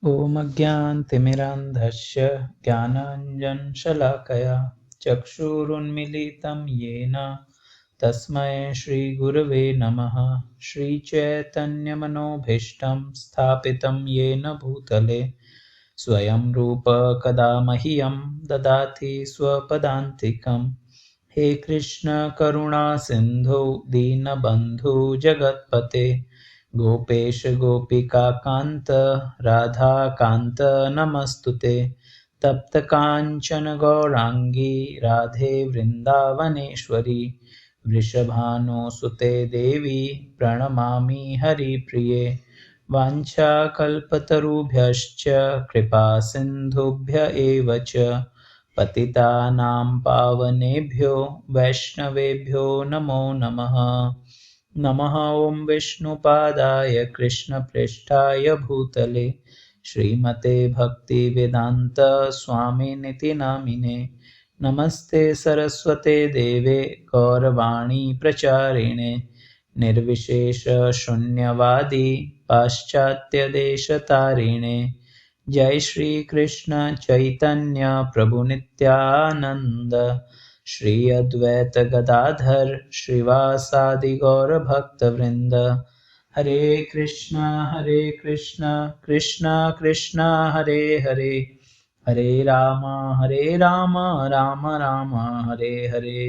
ॐ अज्ञानतिमिरान्धस्य ज्ञानाञ्जनशलाकया चक्षुरुन्मीलितं येन तस्मै श्रीगुरवे नमः। श्रीचैतन्यमनोभीष्टं स्थापितं येन भूतले स्वयं रूप कदा मह्यं ददाति स्वपदान्तिकं। हे कृष्ण करुणा सिन्धु दीनबन्धु जगत्पते गोपेश गोपिका कान्त राधा कान्त नमस्तुते। तप्त काञ्चन गौराङ्गी राधे वृन्दावनेश्वरी वृषभानुसुते देवी प्रणमामि हरिप्रिये। वाञ्छाकल्पतरुभ्यश्च कृपा सिन्धुभ्य एव च पतितानां पावनेभ्यो वैष्णवेभ्यो नमो नमः। नमः ॐ विष्णुपादाय कृष्णप्रेष्ठाय भूतले श्रीमते भक्तिवेदान्त स्वामिनिति नामिने। नमस्ते सरस्वते देवे गौरवाणी प्रचारिणे निर्विशेष शून्यवादी पाश्चात्यदेशतारिणे। जय श्री कृष्ण चैतन्य प्रभु नित्यानंद श्री अद्वैत गदाधर श्रीवासादि गौर भक्त वृंद। हरे कृष्णा कृष्णा कृष्णा हरे हरे हरे राम राम राम हरे हरे।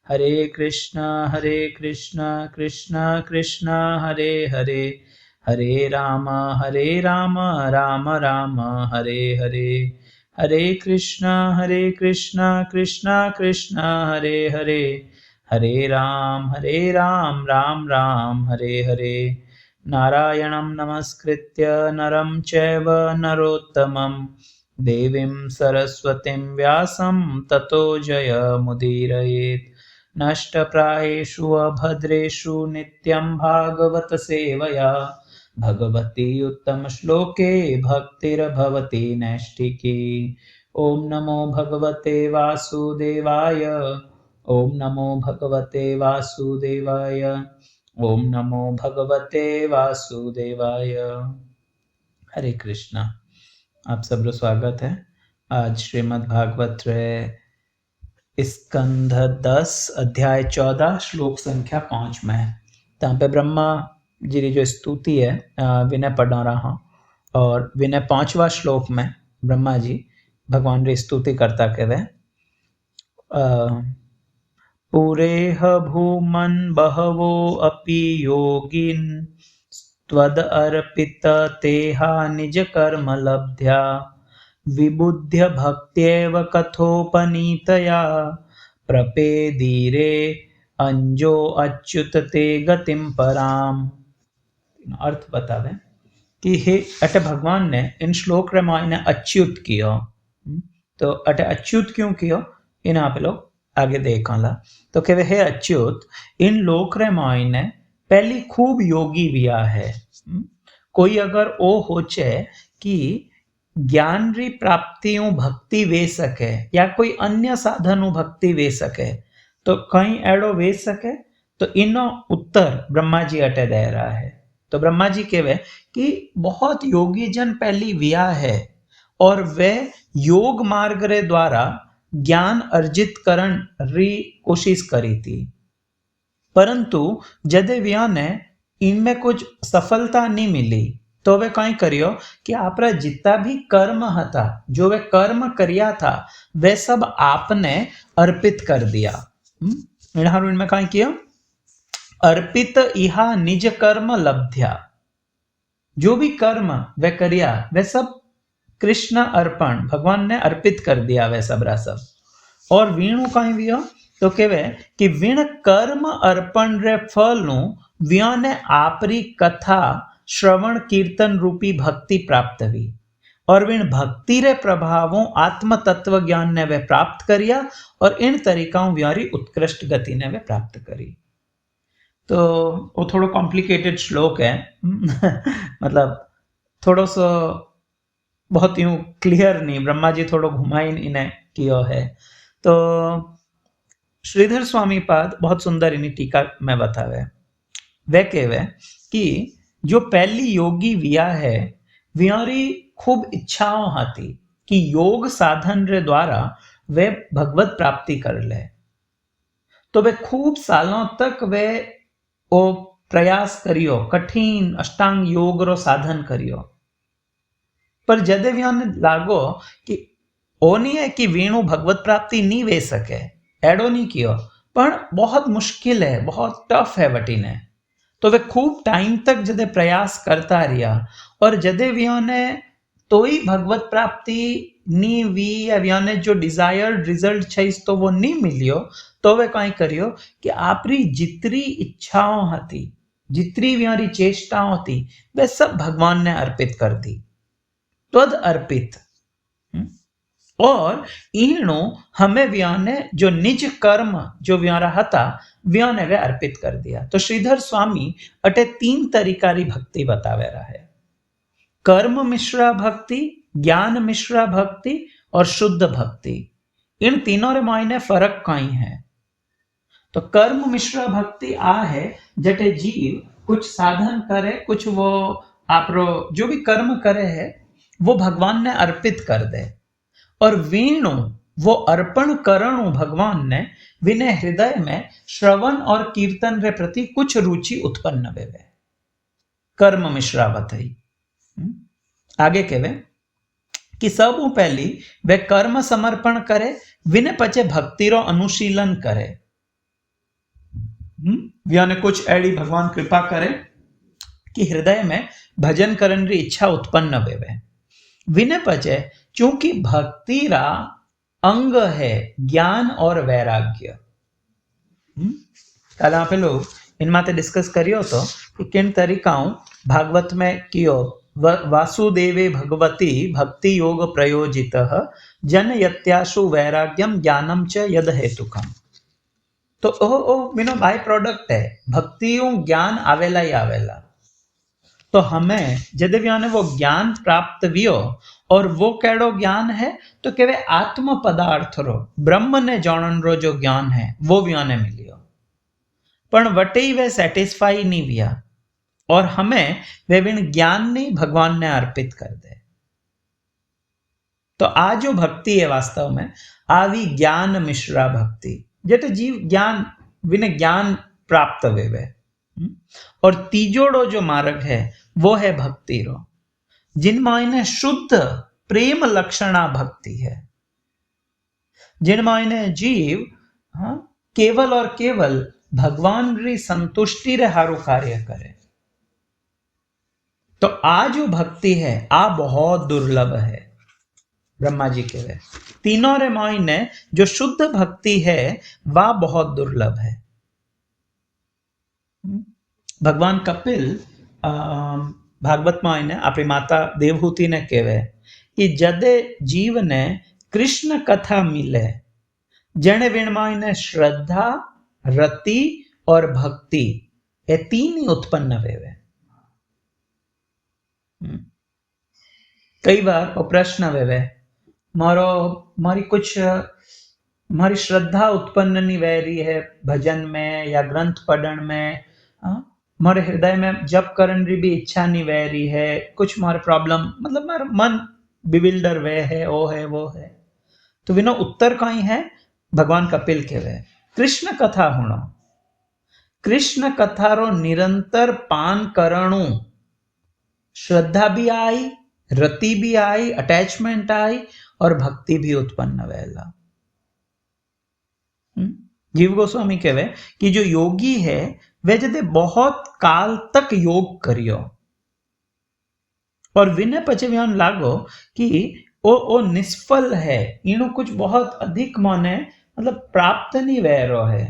हरे कृष्णा कृष्णा कृष्णा हरे हरे हरे राम राम राम हरे हरे। हरे कृष्णा कृष्णा कृष्णा हरे हरे हरे राम राम राम हरे हरे। नारायणं नमस्कृत्य नरं चैव नरोत्तमं देवीं सरस्वतीं व्यासं ततो जयमुदीरयेत्। नष्टप्रायेषु अभद्रेषु नित्यं भागवत सेवया भगवती उत्तमश्लोके भक्तिर्भवति नैष्ठिकी। ॐ नमो भगवते वासुदेवाय ॐ नमो भगवते वासुदेवाय ॐ नमो भगवते वासुदेवाय। हरे कृष्णा। आप सबका स्वागत है। आज श्रीमद् भागवत स्कंध 10 अध्याय 14 श्लोक संख्या 5 में है। तहाँ पे ब्रह्मा जी की जो स्तुति है विनय पढ़ा रहा और विनय 5वां श्लोक में ब्रह्मा जी भगवान की स्तुति करता कहवे पुरेह भूमन् बहवो अपि योगिन् त्वद अर्पित तेहा निज कर्म लब्ध्या विबुध्य भक्त्येव कथोपनीतया प्रपेदीरे अंजो अच्युत ते गतिम पराम। अर्थ बतावे कि हे अटे भगवान ने इन श्लोक रामायण ने अच्युत कियो। तो अटे अच्युत क्यों कियो इन आप लोग आगे देखला। तो कहे हे अच्युत इन लोक रामायण ने पहली खूब योगी विया है। कोई अगर ओ होचे कि ज्ञान री प्राप्तियों भक्ति वे सके या कोई अन्य साधनों भक्ति वे सके तो कहीं एड़ो वे सके तो इनो उत्तर ब्रह्मा जी अटे दे रहा है। तो ब्रह्मा जी कहवे कि बहुत योगी जन पहली विया है और वे योग मार्ग रे द्वारा ज्ञान अर्जित करन री कोशिश करी थी, परंतु जदे विया ने इनमें कुछ सफलता नहीं मिली तो वे कहीं करियो कि आपरा जितना भी कर्म था जो वे कर्म करिया था वे सब आपने अर्पित कर दिया। इनमें कहीं किया अर्पित इहा निज कर्म लब्ध्या। जो भी कर्म वे करिया वे सब कृष्ण अर्पण भगवान ने अर्पित कर दिया वे सब रा सब। और वीणु कहीं वियो तो कहवे कि विण कर्म अर्पण रे फल नु विया ने आपरी कथा श्रवण कीर्तन रूपी भक्ति प्राप्त हुई और विण भक्ति रे प्रभावों आत्म तत्व ज्ञान ने वे प्राप्त करिया और इन तरीकाओं व्यारी उत्कृष्ट गति ने वे प्राप्त करी। तो वो थोड़ा कॉम्प्लिकेटेड श्लोक है मतलब थोड़ा सा बहुत यूं क्लियर नहीं, ब्रह्मा जी थोड़ा घुमाई इन्हें किया है। तो श्रीधर स्वामी पाद बहुत सुंदर इन्हीं टीका में बतावे वे कहवे कि जो पहली योगी विया है वियारी खूब इच्छाओं हती कि योग साधन रे द्वारा वे भगवत प्राप्ति कर ले। तो वे खूब सालों तक वे ओ प्रयास करियो, कठिन अष्टांग योग रो साधन करियो। पर जदे व्याने लागो कि ओ नहीं है कि वीणु भगवत प्राप्ति नहीं वे सके, एडो नहीं कियो, पर बहुत मुश्किल है, बहुत टफ है वटीने। तो वे खूब टाइम तक जदे प्रयास करता रिया और जदे व्याने तो ही भगवत प्राप्ति नी वी या व्याने जो डिजायर्ड रिजल्ट छईस तो वो नहीं मिलियो, तो वे कई करियो कि आपरी जितनी इच्छाओं हती, जितनी व्यारी चेष्टाओं थी, वे सब भगवान ने अर्पित कर दी, त्वद अर्पित। और ईणु हमें व्याने जो निज कर्म जो व्यारा हता व्याने वे अर्पित कर दिया। तो श्रीधर स्वामी अटे 3 तरीकारी भक्ति बतावे रहा है, कर्म मिश्रा भक्ति, ज्ञान मिश्रा भक्ति और शुद्ध भक्ति। इन तीनों रे मायने फर्क कई है। तो कर्म मिश्रा भक्ति आ है जटे जीव कुछ साधन करे, कुछ वो आपरो जो भी कर्म करे है वो भगवान ने अर्पित कर दे, और वीणु वो अर्पण करणु भगवान ने विने हृदय में श्रवण और कीर्तन रे प्रति कुछ रुचि उत्पन्न वेवे, कर्म मिश्रावत है। आगे कहवे कि सबू पहली वे कर्म समर्पण करे, विने पचे भक्ति रो अनुशीलन करे। व्याने कुछ एड़ी भगवान कृपा करे कि हृदय में भजन करने की इच्छा उत्पन्न वेवे। विने पचे चूंकि भक्ति रा अंग है ज्ञान और वैराग्य। कल आप लोग इन माते डिस्कस करियो तो कि किन तरीकाओं भागवत में कियो वासुदेवे भगवती भक्ति योग प्रयोजितः जन यत्याशु वैराग्यम ज्ञानम च यद हेतुकम। तो ओ मीनो बाय प्रोडक्ट है, भक्तियों ज्ञान आवेला ही आवेला। तो हमें जदे व्याने वो ज्ञान प्राप्त वियो, और वो केड़ो ज्ञान है तो केवे आत्म पदार्थ रो ब्रह्म ने जानन रो जो ज्ञान है वो व्याने मिलियो, पण वटे ही वे सेटिस्फाई नहीं विया, और हमें वे विन ज्ञान नहीं भगवान ने अर्पित कर दे। तो आ जो भक्ति है वास्तव में आवी ज्ञान मिश्रा भक्ति, जटे जीव ज्ञान विने ज्ञान प्राप्त वेवे। और तीजोड़ो जो मार्ग है वो है भक्ति रो, जिनमायने शुद्ध प्रेम लक्षणा भक्ति है, जिनमायने जीव केवल और केवल भगवान री संतुष्टि रे हारू कार्य करे। तो आ जो भक्ति है आ बहुत दुर्लभ है। ब्रह्मा जी के वे तीनों रे मायने जो शुद्ध भक्ति है वह बहुत दुर्लभ है। भगवान कपिल भागवत में अपनी माता देवहूति ने कहवे कि जदे जीव ने कृष्ण कथा मिले, जने विणमायने श्रद्धा, रति और भक्ति ये 3 ही उत्पन्न वेवे। कई बार वो प्रश्न वेवे मारी श्रद्धा उत्पन्न नहीं वे रही है भजन में या ग्रंथ पढ़न में, मारे हृदय में जप करने की भी इच्छा नहीं वह रही है, कुछ मारे प्रॉब्लम मतलब मारा मन बिविल्डर वे है, वो है वो है। तो विनो उत्तर कहीं है भगवान कपिल के वे कृष्ण कथा होना, कृष्ण कथा रो निरंतर पान करणु श्रद्धा भी आई, रति भी आई, अटैचमेंट आई और भक्ति भी उत्पन्न वेला। जीव गोस्वामी कहवे कि जो योगी है वे जदे बहुत काल तक योग करियो और विने पचे व्यान लागो कि ओ निष्फल है, इनो कुछ बहुत अधिक माने मतलब प्राप्त नहीं वह है।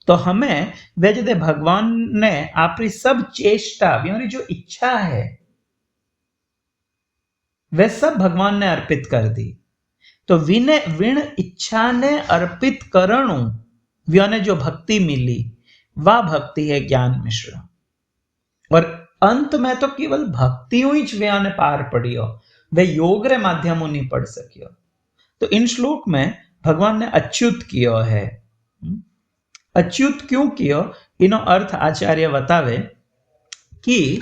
तो हमें वे जदे भगवान ने आपरी सब चेष्टा व्यारी जो इच्छा है वे सब भगवान ने अर्पित कर दी। तो विण इच्छा ने अर्पित करणु व्याने जो भक्ति मिली वह भक्ति है ज्ञान मिश्रा। और अंत में तो केवल भक्तियों ही व्याने पार पड़ियो, वे योग रे माध्यमों नहीं पढ़ सकियो। तो इन श्लोक में भगवान ने अच्युत कियो है। अच्युत क्यों कियो, इनो अर्थ आचार्य बतावे कि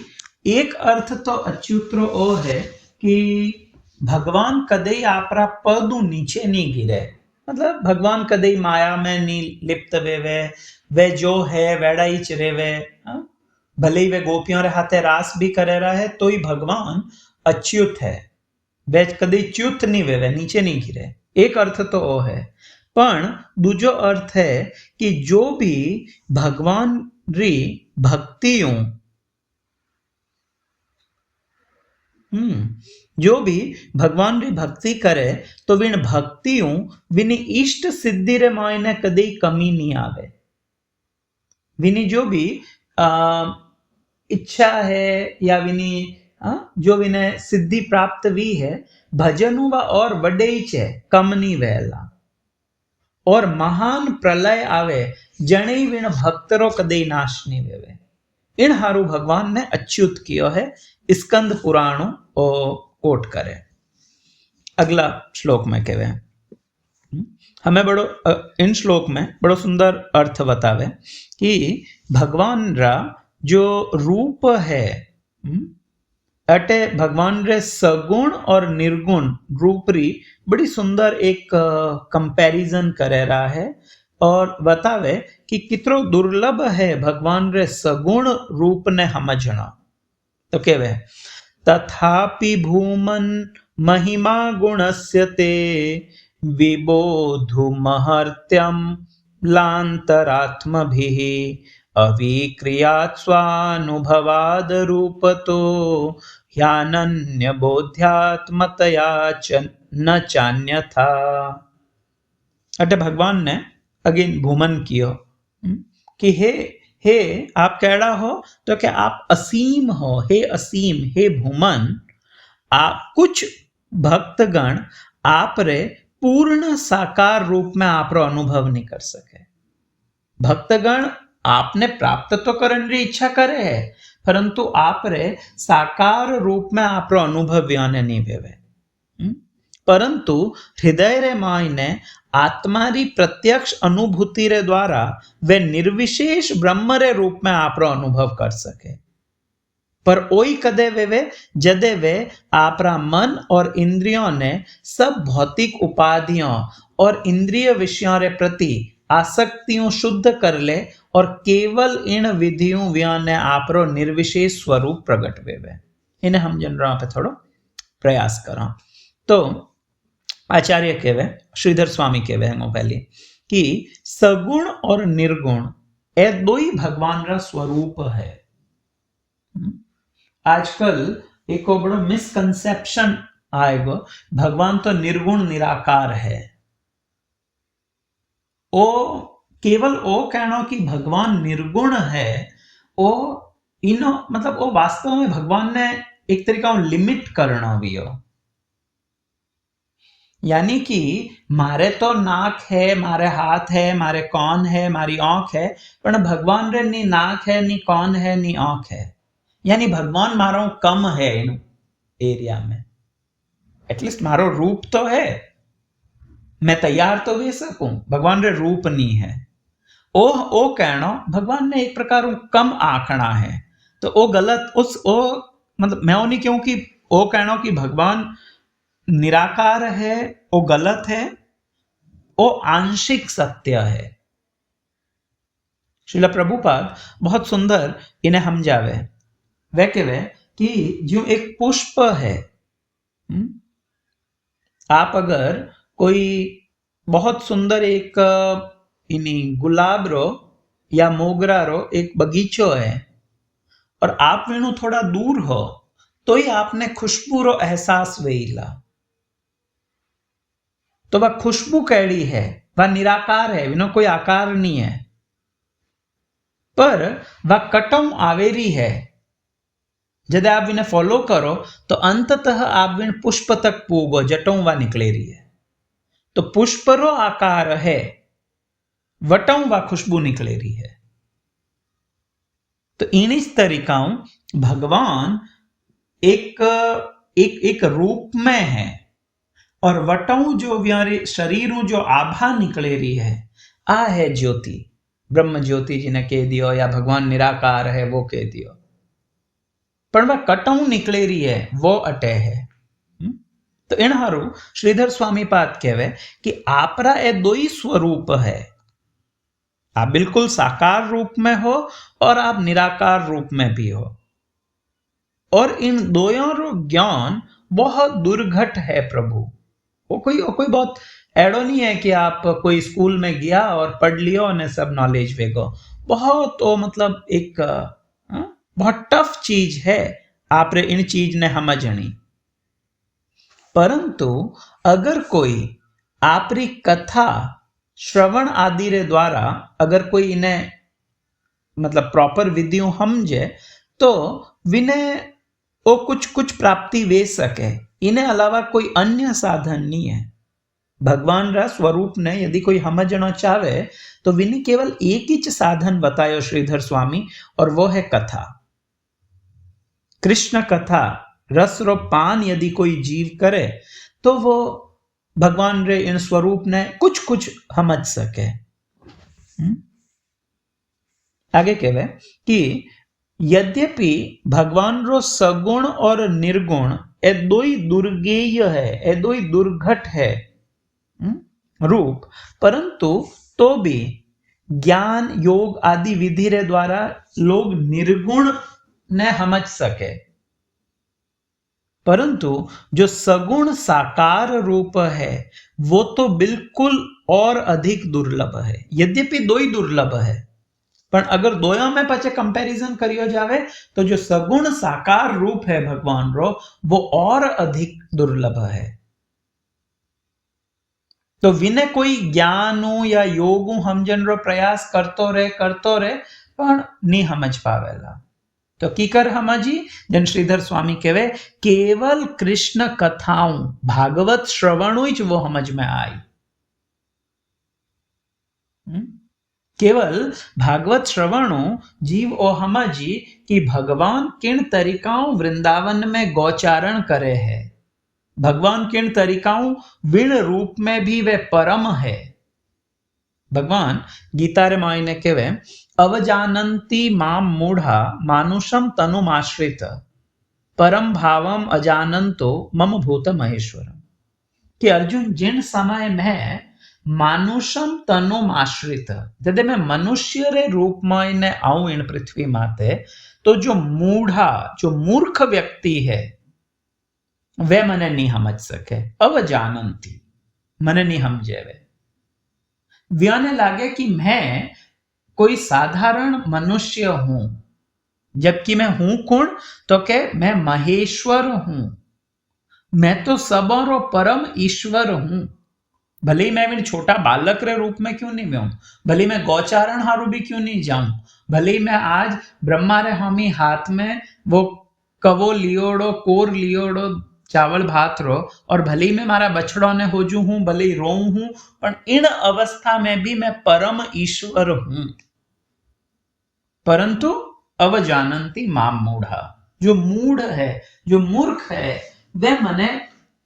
एक अर्थ तो अच्युतरो ओ है कि भगवान कदई आपरा पदू नीचे नहीं गिरे, मतलब भगवान कदई माया में नहीं लिप्त वे जो है वेड़ा ही च रेवे, भले ही वे गोपियों रे हाथे रास भी करे रहा है तो ही भगवान अच्युत है, वे कदी च्युत नहीं वे नीचे नहीं गिरे। एक अर्थ तो वो है, पण दूजो अर्थ है कि जो भी भगवान री भक्तियों जो भी भगवान री भक्ति करे तो विन भक्तियों विनी इष्ट सिद्धि रे मायने कदी कमी नहीं आवे। विनी जो भी इच्छा है या विनी जो विने सिद्धि प्राप्त हुई है भजनु व और बड़े ही चे कम नहीं वेला, और महान प्रलय आवे जने विन भक्तरो कदे नाश नहीं वेवे। इन हारू भगवान ने अच्युत कियो है, स्कंद पुराणो ओ कोट करे। अगला श्लोक में कहवे हमें बड़ो इन श्लोक में बड़ो सुंदर अर्थ बतावे कि भगवान रा जो रूप है अटे भगवान रे सगुण और निर्गुण रूप री बड़ी सुंदर एक कंपैरिजन करे रहा है और बतावे कि कितरो दुर्लभ है भगवान रे सगुण रूप ने समझना। तो केवे तथापि भूमन महिमा गुणस्य ते विबोधु महर्त्यम लांतरात्मभिः अविक्रियात् स्वानुभवाद रूपतो ह्यानन्य बोध्यात्मतया च न चान्यथा। अटे भगवान ने अगेन भूमन कियो कि हे आप कैड़ा हो तो क्या आप असीम हो, हे असीम हे भूमन, आप कुछ भक्तगण आप रे पूर्ण साकार रूप में आप रो अनुभव नहीं कर सके। भक्तगण आपने प्राप्त तो करने की इच्छा करे है परंतु आप रे साकार रूप में आप रो अनुभव याने नहीं वेवे, परंतु हृदय रे मायने आत्मा री प्रत्यक्ष अनुभूति रे द्वारा वे निर्विशेष ब्रह्म रे रूप में आप रो अनुभव कर सके। पर ओई कदे वे जदे वे आपरा मन और इंद्रियों ने सब भौतिक उपाधियों और इंद्रिय विषयों रे प्रति आसक्तियों शुद्ध कर ले और केवल इन विधियों व्याने आपरो निर्विशेष स्वरूप प्रकट वेवे। इन्हें हम जन रहा पे थोड़ो प्रयास करा। तो आचार्य कहवे श्रीधर स्वामी कहवे हैं पहले कि सगुण और निर्गुण ए दो ही भगवान का स्वरूप है। आजकल एक बड़ो मिसकंसेप्शन आएगो भगवान तो निर्गुण निराकार है, ओ केवल ओ कहना कि भगवान निर्गुण है ओ इनो मतलब ओ वास्तव में भगवान ने एक तरीका लिमिट करना भी हो, यानी कि मारे तो नाक है, मारे हाथ है, मारे कान है, मारी आंख है, पर भगवान रे नी नाक है, नी कान है, नी आंख है, यानी भगवान मारो कम है इन एरिया में। एटलीस्ट मारो रूप तो है, मैं तैयार तो वे सकूं, भगवान रे रूप नहीं है। ओ कहना भगवान ने एक प्रकार कम आंकना है, तो ओ गलत ओ मतलब मैं नहीं क्यों कि ओ कहना कि भगवान निराकार है वो गलत है, वो आंशिक सत्य है। श्रील प्रभुपाद बहुत सुंदर इन्हें समझावे, वह कहवे कि जो एक पुष्प है, आप अगर कोई बहुत सुंदर एक इन्हीं गुलाब रो या मोगरा रो एक बगीचो है और आप वेणु थोड़ा दूर हो तो ही आपने खुशबू रो एहसास वेला, तो वह खुशबू कैडी है, वह निराकार है, विनो कोई आकार नहीं है, पर वह कटम आवेरी है। जब आप इन्हें फॉलो करो तो अंततः आप इन पुष्प तक पूगो, जटों वह निकले रही है। तो पुष्परो आकार है, वटों वह खुशबू निकले रही है। तो इन इस तरीकाओं भगवान एक रूप में है और वटों जो व्यारे शरीरों जो आभा निकले रही है, आ है ज्योति, ब्रह्म ज्योति जिन्हें कह दियो या भगवान निराकार है वो कह दियो। पण वह कटऊ निकलेरी है वो अटे है। तो इन हारू श्रीधर स्वामी पाद कहवे कि आपरा ए दो ही स्वरूप है, आप बिल्कुल साकार रूप में हो और आप निराकार रूप में भी हो, और इन दोनों रो ज्ञान बहुत दुर्घट है प्रभु। वो कोई बहुत एडो नहीं है कि आप कोई स्कूल में गया और पढ़ लियो ने सब नॉलेज वेगो। बहुत वो मतलब एक बहुत टफ चीज है आप इन चीज ने समझनी। परंतु अगर कोई आपरी कथा श्रवण आदि रे द्वारा अगर कोई इन्हें मतलब प्रॉपर विधियों समझे तो विने वो कुछ प्राप्ति वे सके। इन्हें अलावा कोई अन्य साधन नहीं है। भगवान रा स्वरूप ने यदि कोई समझना चाहे तो विने केवल एक ही साधन बतायो श्रीधर स्वामी, और वो है कथा। कृष्ण कथा रस रो पान यदि कोई जीव करे तो वो भगवान रे इन स्वरूप ने कुछ समझ सके। आगे कहवे कि यद्यपि भगवान रो सगुण और निर्गुण ए दो ही दुर्गेय है, ए दो ही दुर्घट है रूप, परंतु तो भी ज्ञान योग आदि विधि रे द्वारा लोग निर्गुण ने समझ सके। परंतु जो सगुण साकार रूप है वो तो बिल्कुल और अधिक दुर्लभ है। यद्यपि दो ही दुर्लभ है, पर अगर दोया में पचे कंपैरिजन करियो जावे तो जो सगुण साकार रूप है भगवान रो वो और अधिक दुर्लभ है। तो विने कोई ज्ञानू या योगू समझन रो प्रयास करतो रे पण नहीं समझ पावेला। तो कीकर समझी जन श्रीधर स्वामी कहवे केवल कृष्ण कथाओं भागवत श्रवणु ज वो समझ में आई। केवल भागवत श्रवणु जीव ओ समझी कि भगवान किन तरीकाओं वृंदावन में गोचारण करे है, भगवान किन तरीकाओं विण रूप में भी वे परम है। भगवान गीता रे मायने कहवे अवजानन्ति माम मूढ़ा मानुषम तनुमाश्रित परम भावम अजानन्तो मम भूत महेश्वरम। कि अर्जुन जिन समय में मानुषम तनुमाश्रित यदि मैं मनुष्य रे रूप में ने आऊं इन पृथ्वी माते तो जो मूढ़ा जो मूर्ख व्यक्ति है वे मने नहीं समझ सके। अवजानन्ति मने नहीं समझे वे व्याने लागे कि मैं कोई साधारण मनुष्य हूं, जबकि मैं हूं कौन तो के मैं महेश्वर हूं, मैं तो सबरो परम ईश्वर हूं। भले ही मैं इन छोटा बालक रे रूप में क्यों नहीं मैं हूं, भले मैं गौचारण हारू भी क्यों नहीं जाऊं, भले ही मैं आज ब्रह्मा रे हामी हाथ में वो कवो लियोड़ो कोर लियोड़ो चावल भात रो, और भले ही मैं मारा बछड़ों ने होजू हूं, भले ही रोऊं हूं, पर इन अवस्था में भी मैं परम ईश्वर हूं। परंतु अवजानन्ति माम मूढ़ा, जो मूढ़ है जो मूर्ख है वह मने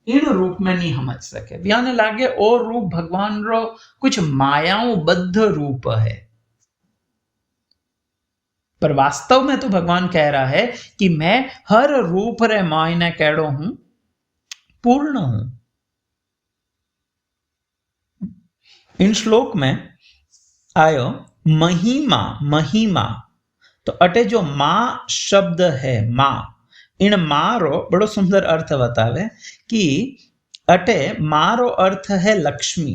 इन रूप में नहीं समझ सके। ब्याने लागे और रूप भगवान रो कुछ मायाओं बद्ध रूप है, पर वास्तव में तो भगवान कह रहा है कि मैं हर रूप रे मायने कैडो हूं, पूर्ण हूं। इन श्लोक में आयो महिमा, महिमा तो अटे जो मां शब्द है मां, इन मां रो बड़ो सुंदर अर्थ बतावे कि अटे मां रो अर्थ है लक्ष्मी।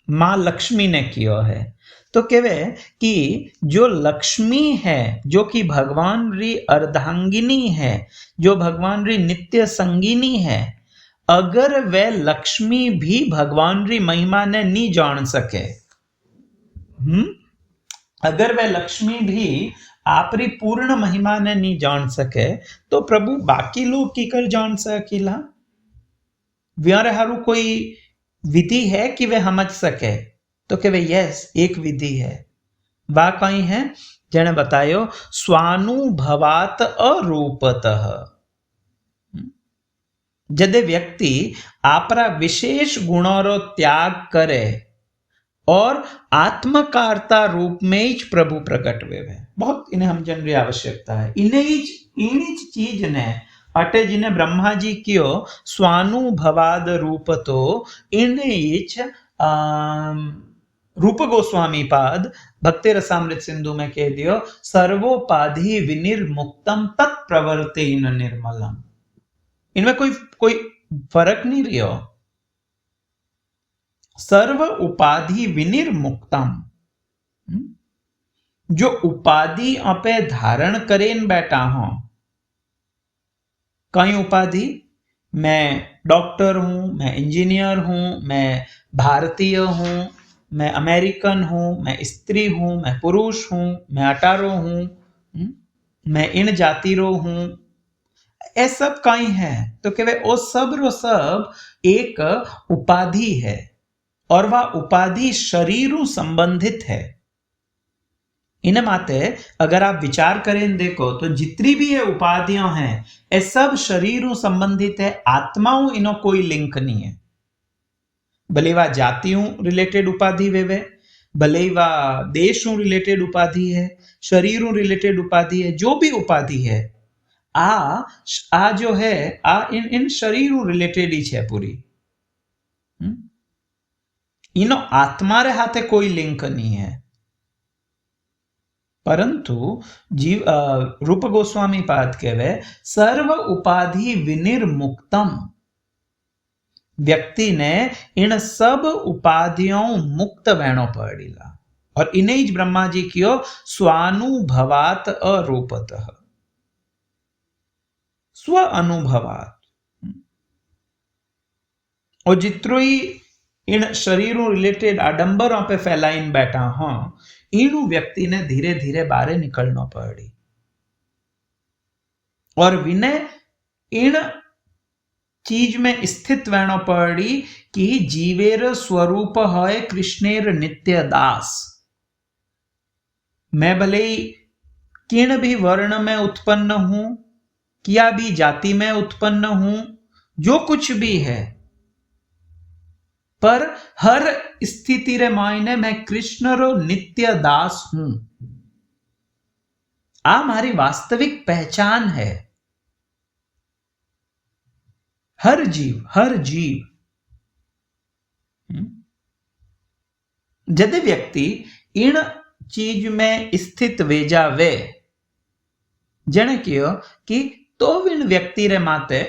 मां लक्ष्मी ने कियो है तो कहवे कि जो लक्ष्मी है जो कि भगवान री अर्धांगिनी है, जो भगवान री नित्य संगिनी है, अगर वह लक्ष्मी भी भगवान री महिमा ने नहीं जान सके, अगर वह लक्ष्मी भी आपरी पूर्ण महिमा ने नहीं जान सके तो प्रभु बाकी लोग की कर जान सकेला। व्यारे हारू कोई विधि है कि वे समझ सके तो कि वे यस एक विधि है। वा कहीं है जने बतायो स्वानुभवात अरूपतः। जदे व्यक्ति आपरा विशेष गुणों रो त्याग करे और आत्मकारता रूप में ही प्रभु प्रकट हुए। बहुत इन्हें हम जनरी आवश्यकता है। इन्हीं चीज ने अटे जिन्हें ब्रह्मा जी कियो स्वानुभवाद रूप तो इन्हीं रूप गोस्वामी पाद भक्ति रसामृत सिंधु में कह दियो सर्वोपाधि विनिर्मुक्तम तत्प्रवर्तेन निर्मलम। इनमें कोई फर्क नहीं रियो। सर्व उपाधि विनिर्मुक्तम, जो उपाधि आपे धारण करें बैठा हो, कई उपाधि, मैं डॉक्टर हूं, मैं इंजीनियर हूं, मैं भारतीय हूं, मैं अमेरिकन हूं, मैं स्त्री हूं, मैं पुरुष हूं, मैं अटारो हूं, मैं इन जाति रो हूं, ये सब कई है तो के वो सब रो सब एक उपाधि है और वह उपाधि शरीर संबंधित है। इन माते अगर आप विचार करें देखो तो जितनी भी ये उपाधियां हैं ये सब शरीर संबंधित है, आत्माओं इनो कोई लिंक नहीं है। भले वा जातियों रिलेटेड उपाधि वे भले वा देशों रिलेटेड उपाधि है, शरीरों रिलेटेड उपाधि है, जो भी उपाधि है आ जो है आ इन शरीरों रिलेटेड ही है पूरी। इनो आत्मा रे हाथे कोई लिंक नहीं है। परंतु जीव रूप गोस्वामी पाद कहवे सर्व उपाधि विनिर्मुक्तम, व्यक्ति ने इन सब उपाधियों मुक्त बहनो पड़ेला और इन्हें ज ब्रह्मा जी कियो स्वानुभवात अरूपतः, स्व अनुभवात। और जितरो ही इन शरीरों रिलेटेड आडंबरों पे फैलाइन बैठा हो, इनु व्यक्ति ने धीरे धीरे बाहर निकलना पड़ी और विनय इन चीज में स्थित रहना पड़ी कि जीवेर स्वरूप है कृष्णेर नित्य दास। मैं भले किन भी वर्ण में उत्पन्न हूं, किया भी जाति में उत्पन्न हूं, जो कुछ भी है, पर हर स्थिति रे मायने मैं कृष्ण रो नित्य दास हूं। आ हमारी वास्तविक पहचान है। हर जीव यदि व्यक्ति इन चीज में स्थित वे जावे, जने कियो कि तो इन व्यक्ति रे माते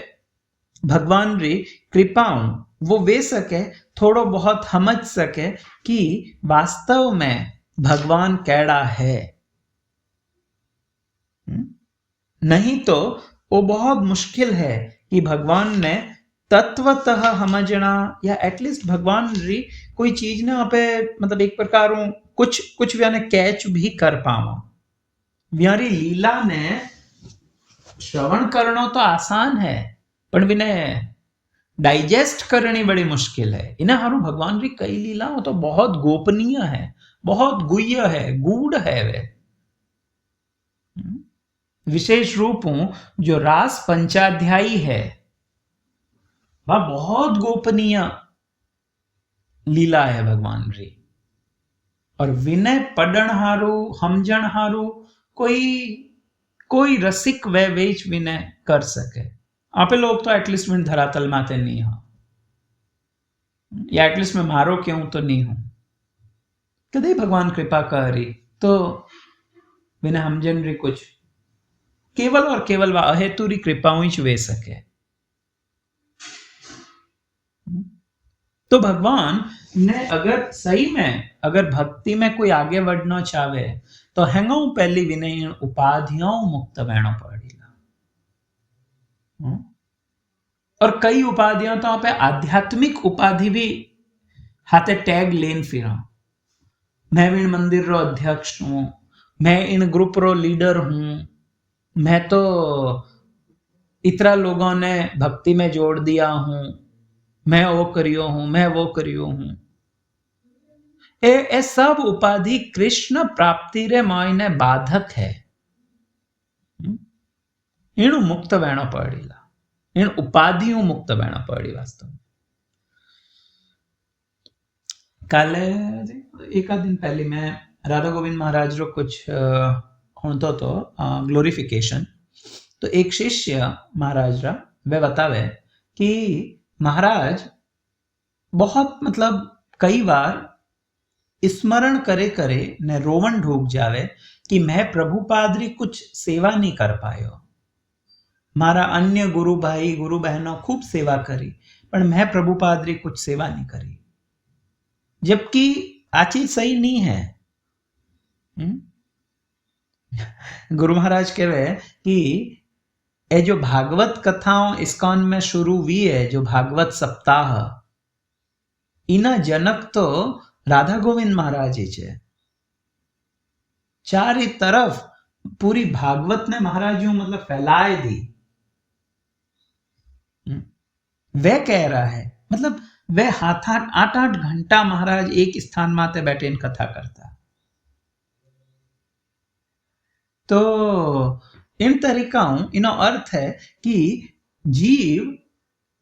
भगवान री कृपाओं वो वे सके थोड़ो बहुत समझ सके कि वास्तव में भगवान कैड़ा है। नहीं तो वो बहुत मुश्किल है कि भगवान ने तत्वतः समझना या एटलीस्ट भगवान री कोई चीज ना पे मतलब एक प्रकार कुछ भी कैच भी कर पावा। व्यारी लीला ने श्रवण करना तो आसान है पर विने डाइजेस्ट करनी बड़ी मुश्किल है। इन्हें हारू भगवान री कई लीला तो बहुत गोपनीय है, बहुत गुह्य है, गूढ़ है। वे विशेष रूपों जो रास पंचाध्यायी है वह बहुत गोपनीय लीला है भगवान री। और विनय पढ़न हारू हमजन हारू कोई रसिक वे वेच विनय कर सके। आपे लोग तो एटलीस्ट विन धरातल माते नहीं हो, या एटलीस्ट मैं मारो क्यों तो नहीं हूं। कदे भगवान कृपा करी तो विनय हमजन री कुछ केवल और केवल वह अहेतुरी कृपाओं ही वे सके। तो भगवान ने अगर सही में अगर भक्ति में कोई आगे बढ़ना चाहे तो हैंगो पहली विनय उपाधियों मुक्त बहना पड़ेगा। और कई उपाधियों तो पे आध्यात्मिक उपाधि भी हाथे टैग लेन फिरा। मैं इन मंदिर रो अध्यक्ष हूं, मैं इन ग्रुप रो लीडर हूं, मैं तो इतना लोगों ने भक्ति में जोड़ दिया हूं, मैं वो करियो हूं, मैं वो करियो हूं। ए सब उपाधि कृष्ण प्राप्ति रे मायने बाधक है। इन मुक्त बहना पड़ेगा, इन उपाधियों मुक्त बहना पड़ी। वास्तव में कल एक दिन पहले मैं राधा गोविंद महाराज रो कुछ होतो तो ग्लोरिफिकेशन। तो एक शिष्य महाराज रा वे बतावे कि महाराज बहुत मतलब कई बार स्मरण करे करे ने रोवन ढूक जावे कि मैं प्रभुपाद री कुछ सेवा नहीं कर पायो। मारा अन्य गुरु भाई गुरु बहनों खूब सेवा करी पर मैं प्रभुपाद री कुछ सेवा नहीं करी, जबकि आ चीज सही नहीं है। गुरु महाराज कहवे कि ये जो भागवत कथाओं इस्कॉन में शुरू हुई है, जो भागवत सप्ताह, इना जनक तो राधा गोविंद महाराज ही छे। चारे तरफ पूरी भागवत ने महाराज यूं मतलब फैलाए दी। वे कह रहा है मतलब वे हाथ 8-8 घंटा महाराज एक स्थान माते बैठे इन कथा करता। तो इन तरीकाओं इनो अर्थ है कि जीव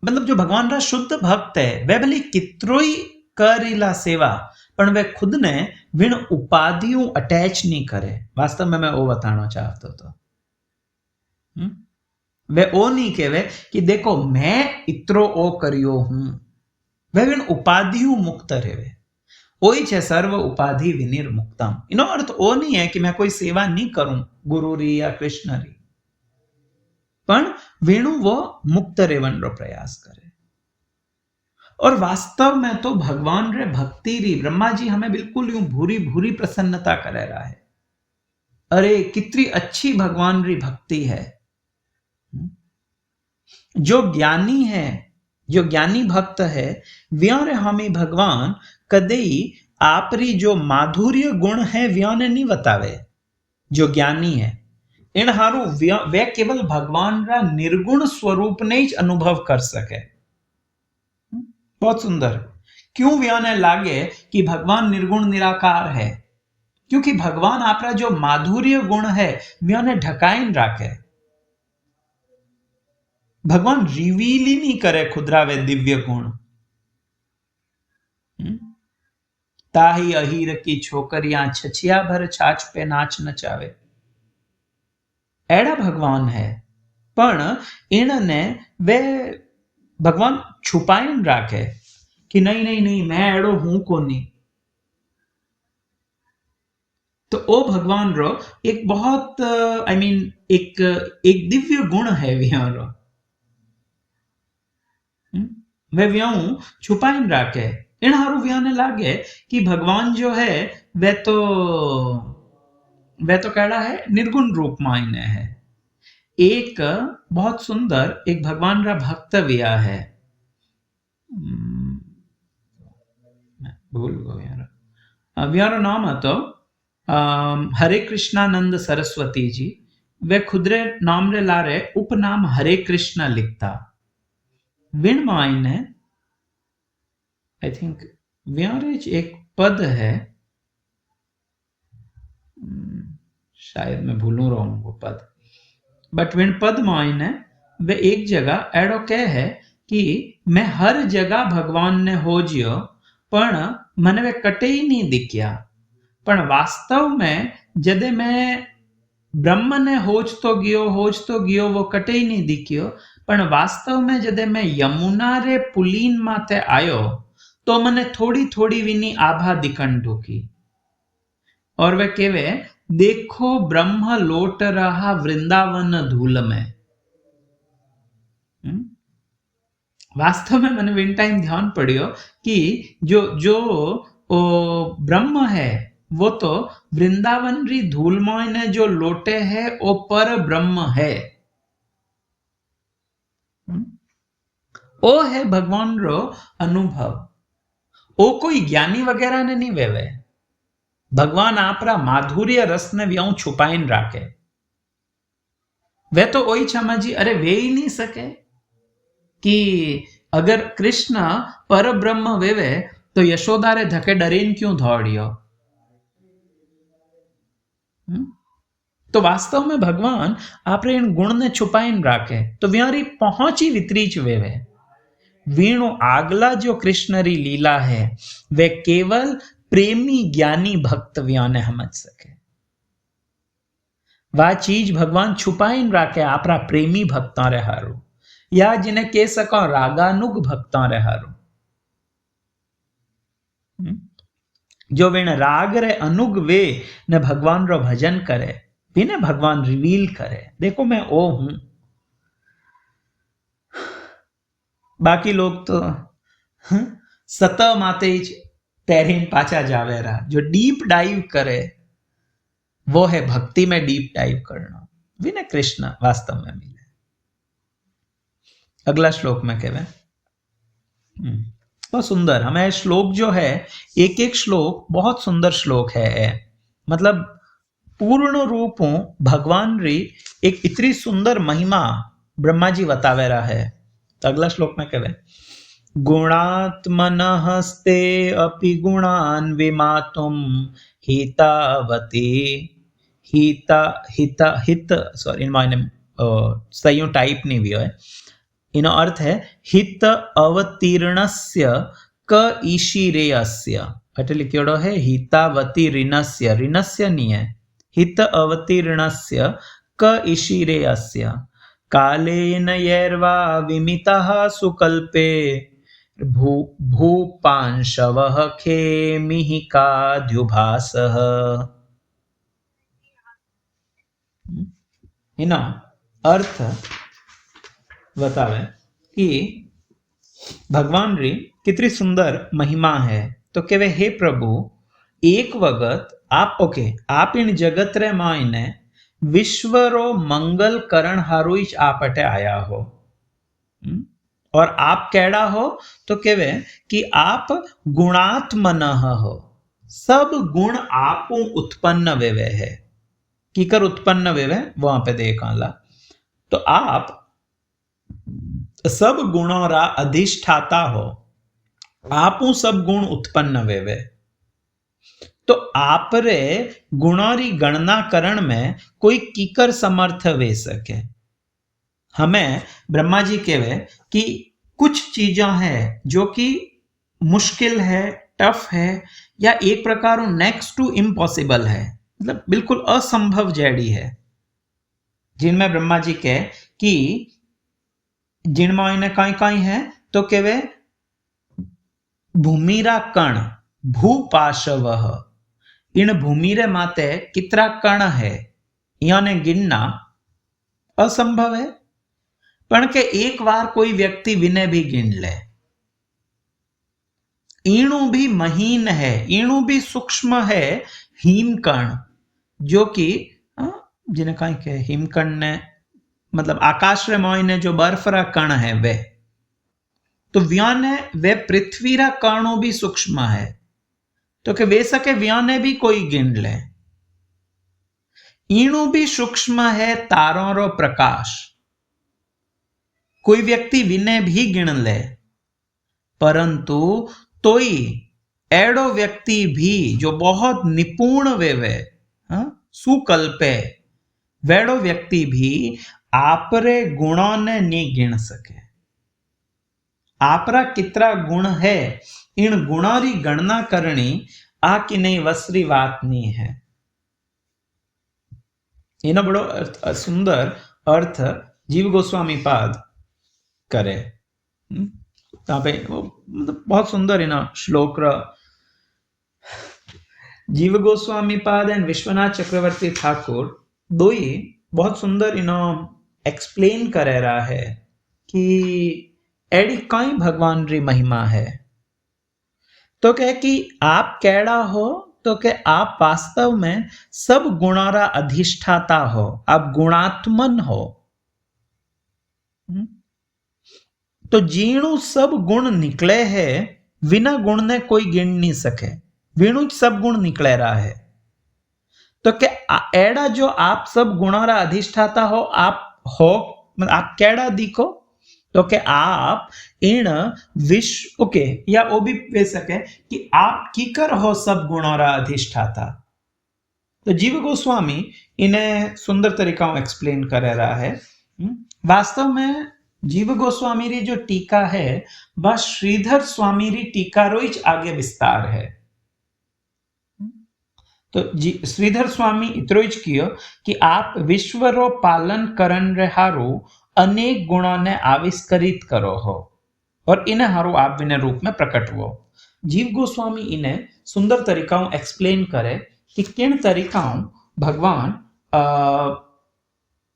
मतलब जो भगवान रा शुद्ध भक्त है वे भले कित्रोई करेला सेवा पण वे खुद ने विण उपाधियों अटैच नहीं करे। वास्तव में मैं वो बताना चाहता तो वे ओ नहीं कहवे कि देखो मैं इत्रो ओ करियो हूं, वे विण उपाधियों मुक्त रहे। ओई छे सर्व उपाधि विनिर्मुक्तम। इनो अर्थ ओ नहीं है कि मैं कोई सेवा नहीं करूं गुरु री या कृष्ण री, पण वेणु वो मुक्त रेवन रो प्रयास करे। और वास्तव में तो भगवान रे भक्ति री ब्रह्मा जी हमें बिल्कुल यूं भूरी भूरी प्रसन्नता करे रहा है। अरे कितनी अच्छी भगवान री भक्ति है। जो ज्ञानी है, जो ज्ञानी भक्त है, व्यारे हमें भगवान कदई आपरी जो माधुर्य गुण है व्याने नहीं बतावे। जो ज्ञानी है इन हारू वे केवल भगवान रा निर्गुण स्वरूप ने ही अनुभव कर सके। बहुत सुंदर। क्यों व्याने लागे कि भगवान निर्गुण निराकार है? क्योंकि भगवान आपरा जो माधुर्य गुण है व्याने ढकाइन राखे। भगवान रिवील ही नहीं करे खुदरा वे दिव्य गुण। ताही अहीर की छोकरियां छछिया भर छाछ पे नाच नचावे। एड़ा भगवान है पण इनने वे भगवान छुपाइन राखे कि नहीं नहीं नहीं मैं एड़ो हूं कोनी। तो ओ भगवान रो एक बहुत आई मीन एक दिव्य गुण है व्यारो। वे व्याऊ छुपाइन राखे। इन हारू व्याने लागे कि भगवान जो है वे तो कहड़ा है निर्गुण रूप मायने है। एक बहुत सुंदर एक भगवान रा भक्त व्या है, भूल गो यार व्यारो नाम तो हरे कृष्णानंद सरस्वती जी। वे खुदरे नाम रे लारे उपनाम हरे कृष्ण लिखता। विण मायने आई थिंक व्यारेज एक पद है, शायद मैं भूलू रहा हूं वो पद, बट विण पद मायने वे एक जगह एड़ो कह है कि मैं हर जगह भगवान ने हो जियो पण मने वे कटे ही नहीं दिख्या। पण वास्तव में जदे मैं ब्रह्म ने होज तो गियो वो कटे ही नहीं दिख्यो। पण वास्तव में जदे मैं यमुना रे पुलीन माथे आयो तो मने थोड़ी थोड़ी विनी आभा दिखन ढूकी। और वे केवे देखो ब्रह्म लोट रहा वृंदावन धूल में। वास्तव में मैंने विन टाइम ध्यान पड़ियो कि जो जो ब्रह्म है वो तो वृंदावन री धूल में जो लोटे है वो पर ब्रह्म है। ओ है भगवान रो अनुभव। ओ कोई ज्ञानी वगैरह ने नहीं वेवे। भगवान आपरा माधुर्य रस ने व्याऊ छुपाइन राखे। वे तो वही समझी अरे वे ही नहीं सके कि अगर कृष्ण पर ब्रह्म वेवे तो यशोदा रे धके डरीन क्यों दौड़ियो। तो वास्तव में भगवान आपरे इन गुण ने छुपाइन राखे तो व्यारी पहुंची वितरीच वेवे। वीणु आगला जो कृष्ण री लीला है वे केवल प्रेमी ज्ञानी भक्त व्याने समझ सके। वह चीज भगवान छुपाइन राखे आपरा प्रेमी भक्ता रे हारू, या जिन्हें कह सको रागानुग भक्ता रे हारू। जो विण राग रे अनुग वे ने भगवान रो भजन करे, बिने भगवान रिवील करे, देखो मैं ओ हूं। बाकी लोग तो सत माते तैरीन पाचा जावेरा, जो डीप डाइव करे वो है भक्ति में डीप डाइव करना, विने कृष्ण वास्तव में मिले। अगला श्लोक में कहवे बहुत सुंदर, हमें श्लोक जो है एक एक श्लोक बहुत सुंदर श्लोक है, मतलब पूर्ण रूपों भगवान री एक इतनी सुंदर महिमा ब्रह्मा जी बतावे रहा है। तो अगला श्लोक में कहवे गुणात्मनः हस्ते अपि गुणान् विमातुं हितावती हिता हिता हित सॉरी इन मायने सही टाइप नहीं भी है, इनो अर्थ है हित अवतीर्णस्य क ईशिरेयस्य, એટલે लिखियोड़ो है हितावती ऋणस्य, ऋणस्य नहीं है, हित अवतीर्णस्य क ईशिरेयस्य कालेन यैर्वा विमितः सुकल्पे भूपांशवः खेमिहिकाद्युभासः। इना अर्थ बतावे कि भगवान री कितनी सुंदर महिमा है। तो कहे हे प्रभु एक वक्त आप आप इन जगत रे मायने विश्वरो मंगल करण हारू आप अटे आया हो, और आप कैड़ा हो तो कहे कि आप गुणात्मन हो, सब गुण आप उत्पन्न वेवे है, कीकर उत्पन्न वेवे वहां पे देखाला। तो आप सब गुणों रा अधिष्ठाता हो, आप सब गुण उत्पन्न वेवे, तो आप रे गुणों री गणना करण में कोई कीकर समर्थ वे सके। हमें ब्रह्मा जी कहवे कि कुछ चीजें हैं जो कि मुश्किल है, टफ है, या एक प्रकार नेक्स्ट टू इम्पॉसिबल है, मतलब बिल्कुल असंभव जैडी है, जिनमें ब्रह्मा जी कहे कि जिनमें इन्हें कई कई है तो कहवे भूमिरा कण भूपाशवः, इन भूमि रे माते कितना कण है याने गिनना असंभव है, पण के एक बार कोई व्यक्ति विने भी गिन ले। ईणु भी महीन है, ईणु भी सूक्ष्म है, हिमकण जो कि जिन्हें कहीं के हिमकण ने मतलब आकाश रे मोइने जो बर्फ रा कण है वे, तो व्याने वे पृथ्वी रा कणों भी सूक्ष्म है, तो के वे सके व्याने भी कोई गिन ले। ईणु भी सूक्ष्म है तारों रो प्रकाश, कोई व्यक्ति विने भी गिन ले, परंतु तोई एड़ो व्यक्ति भी जो बहुत निपुण वेवे सुकल्पे, वेड़ो व्यक्ति भी आपरे गुणों ने नहीं गिन सके। आपरा कितना गुण है इन गुणों री गणना करनी आ कि नहीं वसरी बात नहीं है। इनो बड़ो सुंदर अर्थ जीव गोस्वामी पाद करे, मतलब बहुत सुंदर इना श्लोक जीव गोस्वामी पाद एंड विश्वनाथ चक्रवर्ती ठाकुर दो ही बहुत सुंदर इनो एक्सप्लेन करे रहा है कि एडी कई भगवान री महिमा है। तो कह कि आप कैड़ा हो तो के आप वास्तव में सब गुणारा अधिष्ठाता हो, आप गुणात्मन हो। तो जीणु सब गुण निकले है, बिना गुण ने कोई गिन नहीं सके, वीणु सब गुण निकले रहा है। तो के एड़ा जो आप सब गुणारा अधिष्ठाता हो, आप हो मतलब आप कैड़ा दिखो, तो के आप इन विश्व या वो भी कह सके कि आप कीकर हो सब गुणारा अधिष्ठाता। तो जीव गोस्वामी इन्हें सुंदर तरीका एक्सप्लेन कर रहा है। वास्तव में जीव गोस्वामी री जो टीका है वह श्रीधर स्वामी री टीका रोज आगे विस्तार है। तो जी श्रीधर स्वामी इतरो ज कियो कि आप विश्वरो पालन करन रे हारू अनेक गुणों ने आविष्कृत करो हो और इन्हें हारू आप विने रूप में प्रकट हो। जीव गोस्वामी इन्हें सुंदर तरीकाओं एक्सप्लेन करे कि किन तरीकाओं भगवान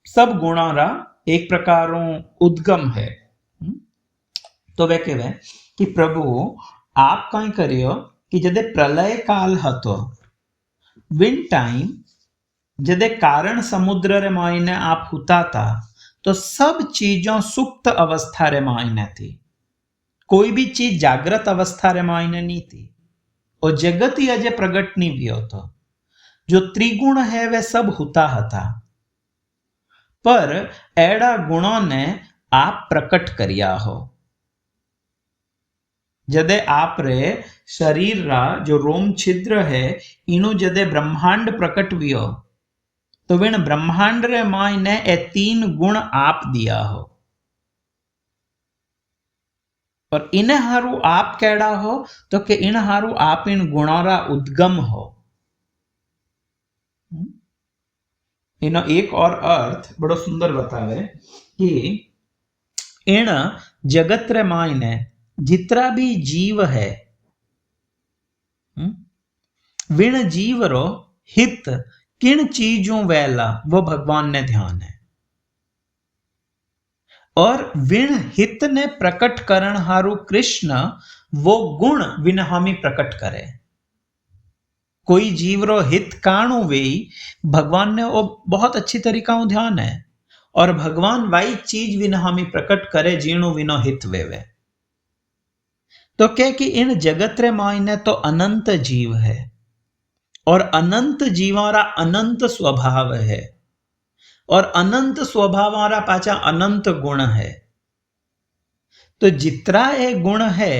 सब गुणों रा एक प्रकारों उद्गम है। तो वे कहवे कि प्रभु आप कई करियो कि जदे प्रलय काल हतो विन टाइम जदे कारण समुद्र रे मायने आप हुता था तो सब चीजों सुप्त अवस्था रे मायने थी, कोई भी चीज जागृत अवस्था रे मायने नहीं थी और जगत ही अजय प्रगट नहीं भी होता। जो त्रिगुण है वे सब हुता था पर एड़ा गुणों ने आप प्रकट करिया हो। जदे आप रे शरीर रा जो रोम छिद्र है इनु जदे ब्रह्मांड प्रकट वियो तो विण ब्रह्मांड रे मायने ए 3 गुण आप दिया हो और इन हारू आप केड़ा हो तो के इन हारू आप इन गुणों रा उद्गम हो। इनो एक और अर्थ बड़ो सुंदर बतावे कि इन जगत रे मायने जितना भी जीव है विण जीव रो हित किन चीजों वेला वो भगवान ने ध्यान है और विण हित ने प्रकट करण हारू कृष्ण वो गुण विन हामी प्रकट करे। कोई जीव रो हित काणु वे भगवान ने वो बहुत अच्छी तरीका ध्यान है और भगवान वाई चीज विन हामी प्रकट करे जीणु विनो हित वेवे। तो कह कि इन जगत रे मायने तो अनंत जीव है और अनंत जीवारा अनंत स्वभाव है और अनंत स्वभाव वाला पाचा अनंत गुण है। तो जितना ये गुण है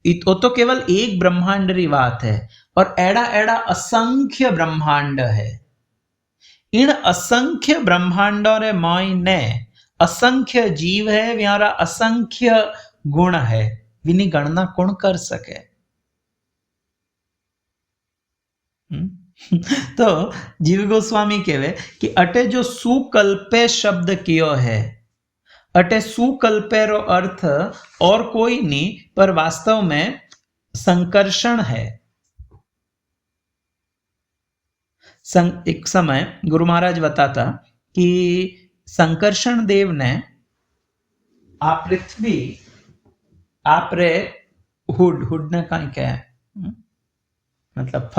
वो तो केवल एक ब्रह्मांड री बात है और एड़ा एड़ा असंख्य ब्रह्मांड है। इन असंख्य ब्रह्मांडों रे मायने असंख्य जीव है व्यारा असंख्य गुण है विनी गणना कौन कर सके। तो जीव गोस्वामी कहवे कि अटे जो सुकल्पे शब्द कियो है अटे सुकल्पे रो अर्थ और कोई नहीं पर वास्तव में संकर्षण है। एक समय गुरु महाराज बताता कि संकर्षण देव ने आप पृथ्वी आप रे हुड ने कहीं कहे मतलब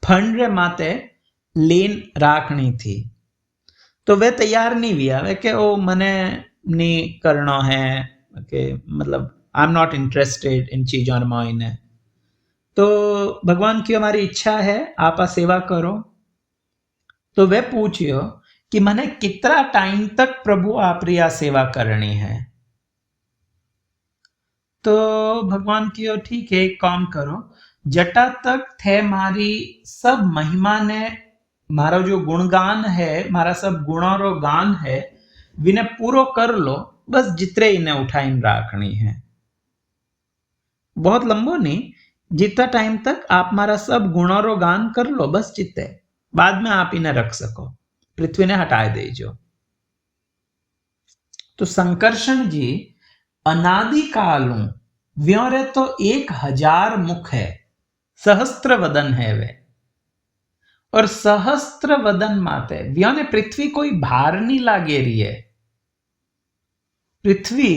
फण रे माते लेन राखनी थी तो वे तैयार नहीं हुआ वे के ओ मने नहीं करना है के मतलब I am not interested in चीजों मायने। तो भगवान की हमारी इच्छा है आप सेवा करो तो वे पूछियो कि मने कितना टाइम तक प्रभु आप रिया सेवा करनी है। तो भगवान की ठीक है एक काम करो जटा तक थे मारी सब महिमा ने मारा जो गुणगान है मारा सब गुणों रो गान है विने पूरो कर लो बस जितने इन्हें उठाइन राखनी है। बहुत लंबो नहीं जितना टाइम तक आप मारा सब गुणों रो गान कर लो बस जितने बाद में आप इन्हें रख सको पृथ्वी ने हटा दे जो। तो संकर्षण जी अनादि कालों व्योरे तो 1000 मुख है सहस्त्र वदन है वे और सहस्त्र वदन माते व्योने पृथ्वी कोई भार नहीं लागे रही है। पृथ्वी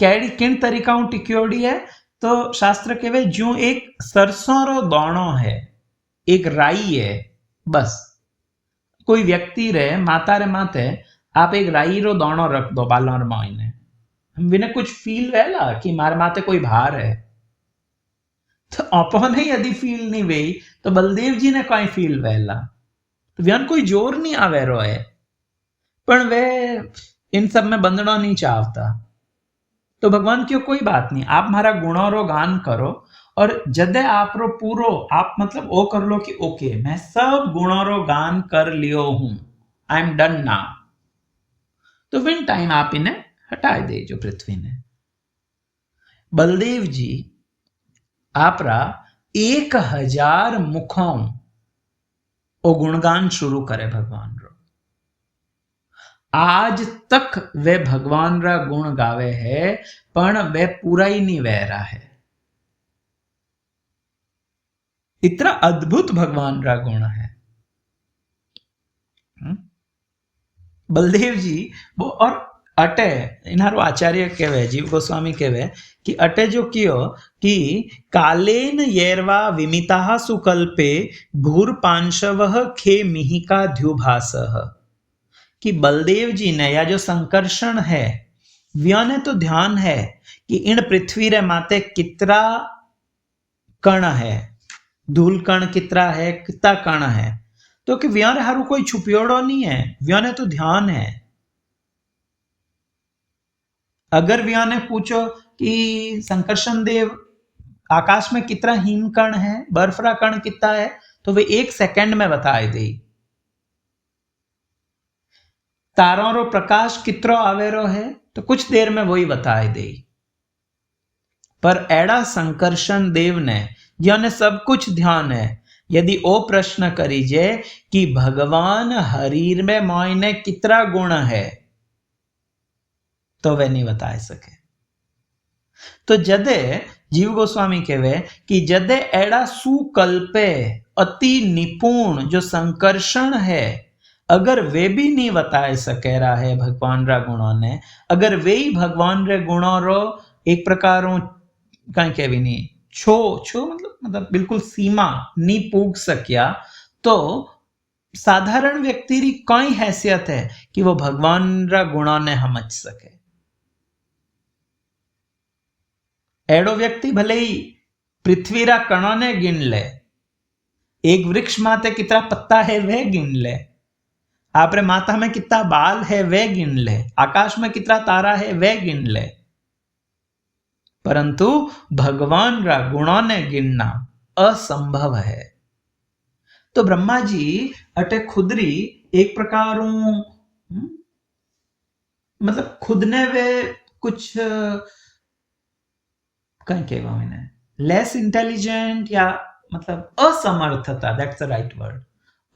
कैडी किन तरीकाओं टिक्योड़ी है तो शास्त्र कहवे जो एक सरसों रो दाणो है एक राई है बस कोई व्यक्ति रे माता रे माते आप एक राई रो दाणो रख दो बालों मायने विने कुछ फील वेला कि मारे माते कोई भार है तो अपने यदि फील नहीं वे तो बलदेव जी ने कोई फील वेला तो व्यान कोई जोर नहीं आवे रो है पर वे इन सब में बंधना नहीं चाहता। तो भगवान की कोई बात नहीं आप हमारा गुणों रो गान करो और जदे आप रो पूरो आप मतलब ओ कर लो कि ओके मैं सब गुणों रो गान कर लियो हूं आई एम डन ना तो विन टाइम आप इन्हें हटा दे जो पृथ्वी ने। बलदेव जी आपरा 1000 मुखों वो गुणगान शुरू करे भगवान रो। आज तक वे भगवान रा गुण गावे है, पण वे पूरा ही नहीं वह रहा है। इतना अद्भुत भगवान रा गुण है। बलदेव जी वो और अटे इनारो आचार्य कहवे, जीव गोस्वामी कहवे कि अटे जो कियो कि कालेन येरवा विमिता सुकल्पे भूर पांशव खे मिहिका द्युभासः, कि बलदेव जी ने या जो संकर्षण है व्याने तो ध्यान है कि इन पृथ्वी रे माते कितना कण है, धूल कण कितना है, कितना कण है, तो कि व्याने हारू कोई छुपियोड़ो नहीं है, व्याने तो ध्यान है। अगर व्याने पूछो कि संकर्षण देव आकाश में कितना हिम कण है, बर्फरा कण कितना है, तो वे 1 सेकंड में बताए दे। तारों रो प्रकाश कितरो आवेरो है, तो कुछ देर में वही बताए दे। पर एड़ा संकर्षण देव ने याने सब कुछ ध्यान है, यदि ओ प्रश्न करीजे कि भगवान हरीर में मायने कितना गुण है, तो वे नहीं बता सके। तो जदे जीव गोस्वामी कहवे कि जदे एड़ा सुकल्पे अति निपुण जो संकर्षण है, अगर वे भी नहीं बता सके रहा है भगवान रा गुणों ने, अगर वे ही भगवान रे गुणों रो एक प्रकारों कहीं कहवी नहीं छो छो मतलब बिल्कुल सीमा नहीं पूग सक्या, तो साधारण व्यक्ति री कई हैसियत है कि वो भगवान रा गुणों ने समझ सके। एड़ो व्यक्ति भले ही पृथ्वी रा कणों ने गिन ले, एक वृक्ष माते कितना पत्ता है वह गिन ले, आपरे माथा में कितना बाल है वह गिन ले, आकाश में कितना तारा है वह गिन ले, परंतु भगवान रा गुणों ने गिनना असंभव है। तो ब्रह्मा जी अटे खुदरी एक प्रकारों मतलब खुद ने वे कुछ कहीं कहवा मैंने लेस इंटेलिजेंट या मतलब असमर्थता, दैट्स द राइट वर्ड,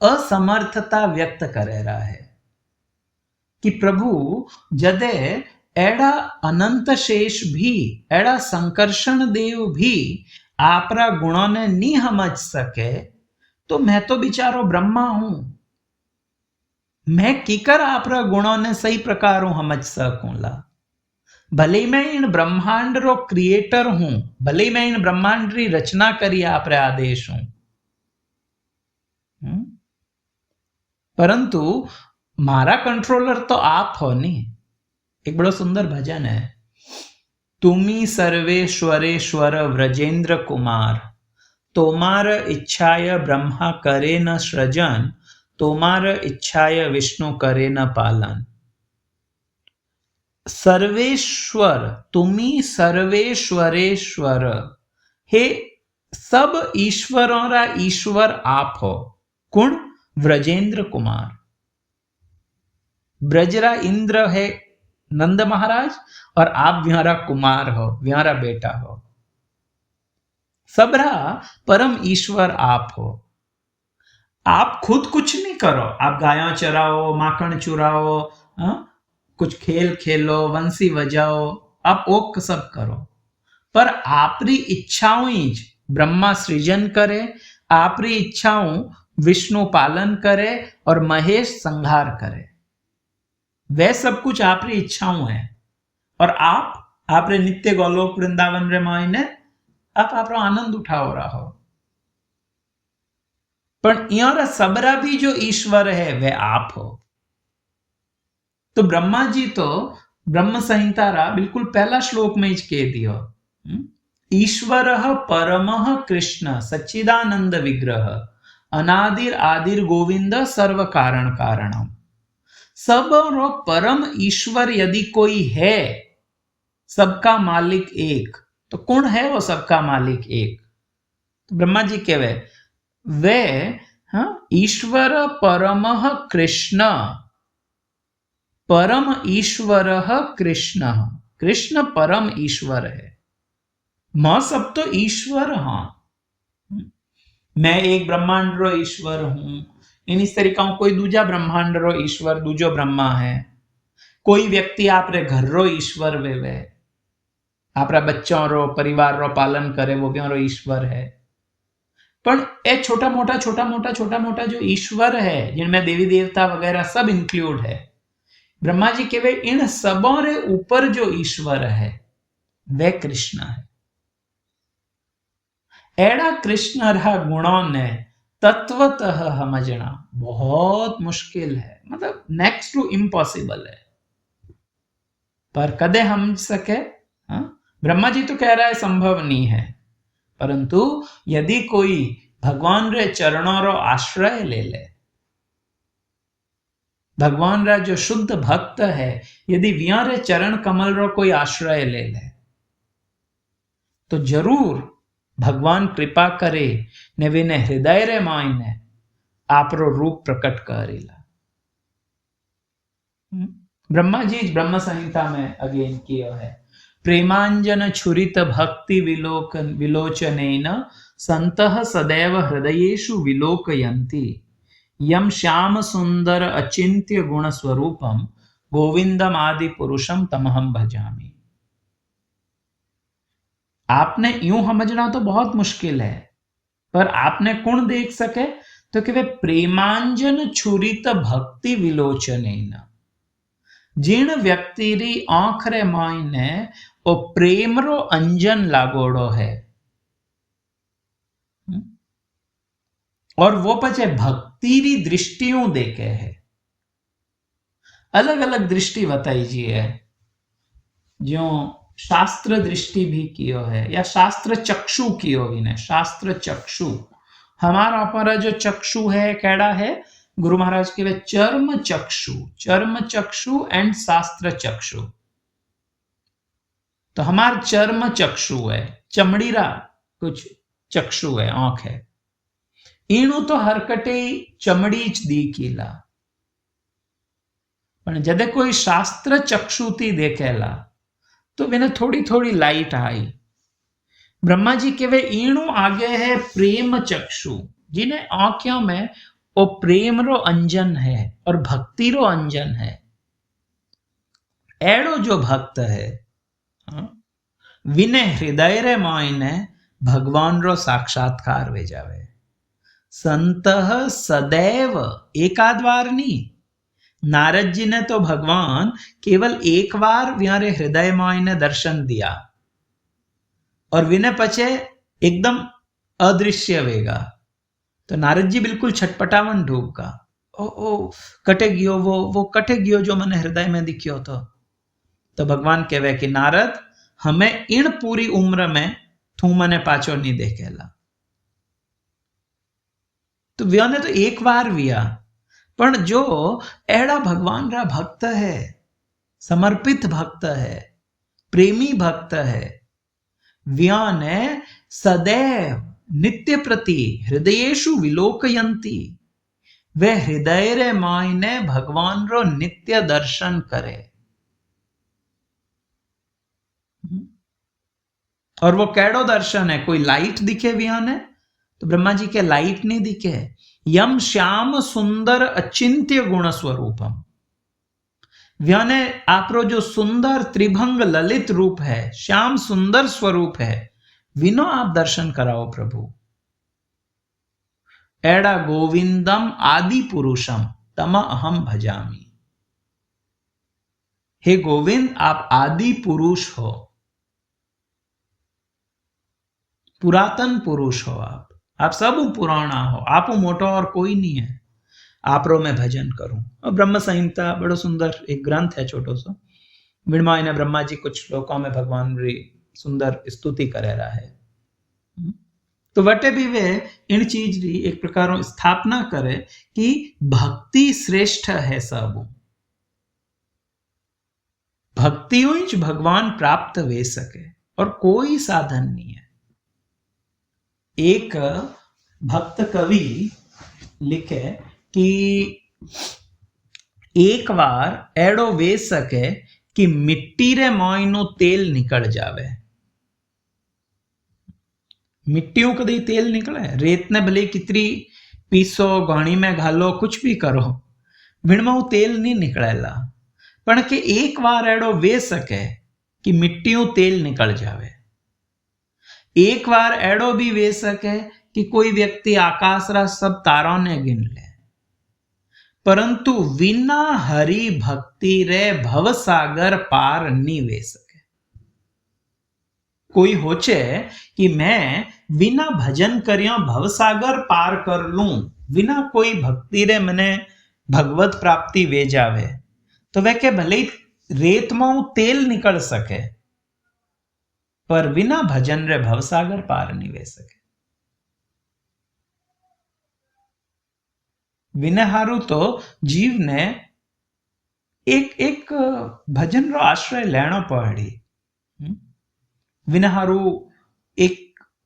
असमर्थता व्यक्त करे रहा है कि प्रभु जदे एड़ा अनंत शेष भी, एड़ा संकर्षण देव भी आपरा गुणों ने नहीं समझ सके, तो मैं तो बिचारो ब्रह्मा हूं, मैं कीकर आपरा गुणों ने सही प्रकारों समझ सकूंला। भले मैं इन ब्रह्मांड रो क्रिएटर हूं, भले मैं इन ब्रह्मांड री रचना करी आपरे आदेश हूं, परंतु मारा कंट्रोलर तो आप हो नहीं। एक बड़ा सुंदर भजन है, तुमी सर्वेश्वरेश्वर व्रजेंद्र कुमार, तोमार इच्छाय ब्रह्मा करे न सृजन, तोमार इच्छाय विष्णु करे न पालन। सर्वेश्वर, तुमी सर्वेश्वरेश्वर, हे सब ईश्वरों रा ईश्वर आप हो। कौन? व्रजेंद्र कुमार। ब्रजरा इंद्र है नंद महाराज और आप व्यारा कुमार हो, व्यारा बेटा हो। सबरा परम ईश्वर आप हो। आप खुद कुछ नहीं करो, आप गायों चराओ, माखन चुराओ, कुछ खेल खेलो, वंशी बजाओ, आप ओक सब करो, पर आपरी इच्छाओं ही ब्रह्मा सृजन करे, आपरी इच्छाओं विष्णु पालन करे और महेश संहार करे। वह सब कुछ आपरी इच्छाओं है और आप रे नित्य गोलोक वृंदावन रे मायने आप आनंद उठाओ रहा हो। पर यहाँ सबरा भी जो ईश्वर है वह आप हो। तो ब्रह्मा जी तो ब्रह्म संहिता रा बिल्कुल पहला श्लोक में कह दियो, ईश्वर परमः कृष्ण सच्चिदानंद विग्रह, अनादिर आदिर गोविंद सर्व कारण कारणम। सब रो परम ईश्वर यदि कोई है, सबका मालिक एक, तो कौन है वो सबका मालिक एक? तो ब्रह्मा जी कहवे वे ईश्वर परमः कृष्ण, परम ईश्वर कृष्ण, कृष्ण परम ईश्वर है। मैं सब तो ईश्वर हाँ, मैं एक ब्रह्मांड रो ईश्वर हूं, એની જ તરીકે કોઈ દૂજા બ્રહ્માંડરો ઈશ્વર દૂજો બ્રહ્મા है कोई व्यक्ति आपरे घर रो ईश्वर वेवे आपरा बच्चों रो परिवार रो पालन करे वो भी ईश्वर है पर ए छोटा मोटा जो ईश्वर है जिनमें देवी देवता वगैरह सब इंक्लूड है ब्रह्मा जी कहवे इन सबों रे ऊपर जो ईश्वर है वह कृष्ण है एड़ा कृष्ण रहा गुणों ने तत्वतः समझना बहुत मुश्किल है मतलब नेक्स्ट टू इम्पॉसिबल है पर कदे हम सके ब्रह्मा जी तो कह रहा है संभव नहीं है परंतु यदि कोई भगवान रे चरणों रो आश्रय ले ले भगवान रा जो शुद्ध भक्त है यदि विया रे चरण कमल रो कोई आश्रय ले ले तो जरूर भगवान कृपा करे ने विने हृदय रे मायने आपरो रूप प्रकट करेला ब्रह्मा जी ब्रह्म संहिता में अगेन किया है प्रेमांजन छुरित भक्ति विलोचनेन संतः सदैव हृदयेषु विलोकयन्ति यम श्याम सुंदर अचिंत्य गुण स्वरूपम गोविंदम आदि पुरुषम तमहम भजामि। आपने यूं समझना तो बहुत मुश्किल है पर आपने कौन देख सके तो कि वे प्रेमांजन छुरित भक्ति विलोचनेन जीण व्यक्ति री आंख रे मायने ओ प्रेम रो अंजन लागोड़ो है और वो पचे भक्ति री दृष्टियों देखे है अलग अलग दृष्टि बताई जी है जो शास्त्र दृष्टि भी कियो है या शास्त्र चक्षु कियो भी ने शास्त्र चक्षु हमारा पर जो चक्षु है कैड़ा है गुरु महाराज के वे चर्म चक्षु एंड शास्त्र चक्षु तो हमार चर्म चक्षु है चमड़ी रा कुछ चक्षु है आंख है ईणु तो हरकटे चमड़ी च दीकीला पण जदे कोई शास्त्र चक्षुती देखेला तो मैंने थोड़ी थोड़ी लाइट आई ब्रह्मा जी के वे ईणु आगे है प्रेम चक्षु जिन्हें आंखों में वो प्रेम रो अंजन है और भक्ति रो अंजन है एड़ो जो भक्त है विने हृदय रे मायने भगवान रो साक्षात्कार वे जावे संतः सदैव एकाद बार नहीं नारद जी ने तो भगवान केवल एक बार व्यारे हृदय मायने दर्शन दिया और विने पचे एकदम अदृश्य वेगा तो नारद जी बिल्कुल छटपटावन ढूब का ओ कटे गयो वो कटे गयो जो मैंने हृदय में दिखियो तो भगवान कहवे कि नारद हमें इन पूरी उम्र में तू मने पाचो नहीं देखेला तो व्या ने तो एक बार विया पण जो एड़ा भगवान रा भक्त है समर्पित भक्त है प्रेमी भक्त है व्या ने सदैव नित्य प्रति हृदयेषु विलोकयंती वे हृदय रे मायने भगवान रो नित्य दर्शन करे और वो कैडो दर्शन है कोई लाइट दिखे व्या ने तो ब्रह्मा जी के लाइट नहीं दिखे यम श्याम सुंदर अचिंत्य गुण स्वरूपम व्याने आपरो जो सुंदर त्रिभंग ललित रूप है श्याम सुंदर स्वरूप है विनो आप दर्शन कराओ प्रभु एड़ा गोविंदम आदि पुरुषम तम अहम भजामी हे गोविंद आप आदि पुरुष हो पुरातन पुरुष हो आप सब पुराना हो आप मोटो और कोई नहीं है आप रो मैं भजन करूं और ब्रह्म संहिता बड़ो सुंदर एक ग्रंथ है छोटो सो विणमा ने ब्रह्मा जी कुछ श्लोकों में भगवान री सुंदर स्तुति करे रहा है तो वटे भी वे इन चीज री एक प्रकार स्थापना करे कि भक्ति श्रेष्ठ है सब भक्ति भगवान प्राप्त वे सके और कोई साधन नहीं है एक भक्त कवि लिखे कि एक बार एड़ो वे सके कि मिट्टी रे मायनो तेल निकल जावे मिट्टियों कदी तेल निकले रेत ने भले कितनी પીસો, ઘણીમાં ઘાલો, कुछ भी करो, વીણમાં તેલ નહીં નીકળેલા, પણ કે એક વાર એડો વે શકે कि मिट्टियों तेल निकल जावे। एक बार एडो भी वे सके कि कोई व्यक्ति आकाश रा सब तारों ने गिन ले, परंतु बिना हरि भक्ति रे भवसागर पार नहीं वे सके। कोई होचे कि मैं बिना भजन करिया भवसागर पार कर लूं, बिना कोई भक्ति रे मने भगवत प्राप्ति वे जावे, तो वे के भले रेत में तेल निकल सके, पर बिना भजन रे भवसागर पार नहीं वे सके। विने हारू तो जीव ने एक एक भजन रो आश्रय लेनो पड़ी। विने हारू एक